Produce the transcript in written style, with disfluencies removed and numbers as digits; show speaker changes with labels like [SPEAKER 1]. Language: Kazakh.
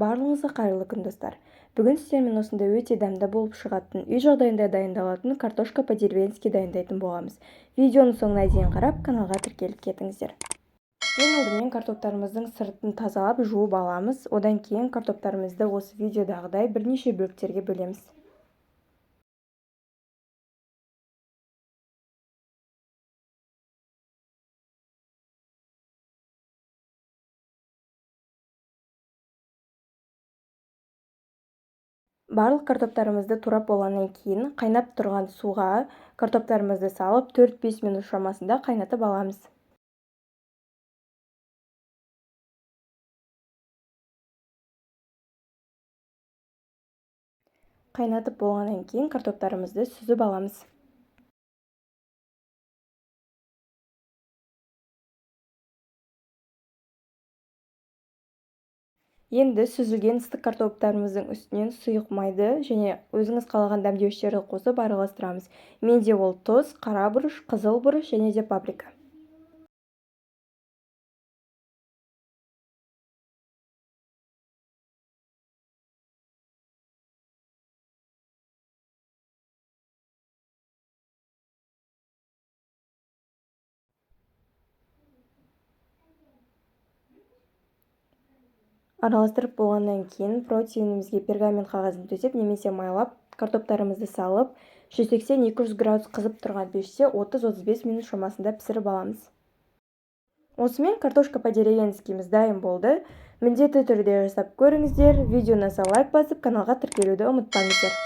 [SPEAKER 1] Барлығыңызға қайырлы күн, достар. Бүгін сіздермен осындай өте дәмді болып шығатын, үй жағдайында дайындалатын картошка по-деревенски дайындайтын боламыз. Видеоның соңына дейін қарап, каналға тіркеліп кетіңіздер. Ең алдымен картоптарымыздың сыртын тазалап жуып аламыз. Одан кейін картоптарымызды осы видеодағыдай бірнеше бөліктерге бөлеміз. Барлық картоптарымызды турап болғаннан кейін қайнап тұрған суға картоптарымызды салып 4-5 минут шамасында қайнатып аламыз. Қайнатып болғаннан кейін картоптарымызды сүзіп аламыз. Енді сүзілген ыстық картоптарымыздың үстінен сұйық майды және өзіңіз қалаған дәмдеуіштерді қосып араластырамыз. Менде ол тұз, қара бұрыш, қызыл бұрыш және де паприка. Араластырып болғаннан кейін протеинімізге пергамент қағазын төсеп немесе майлап картоптарымызды салып 180-200 градус қызып тұрған пеште 30-35 минут шамасында пісіріп аламыз. Осымен картошка по-деревенскіміз дайын болды. Міндетті түрде жасап көріңіздер. Видеоны лайк басып, каналға тіркелуді ұмытпаңыздар.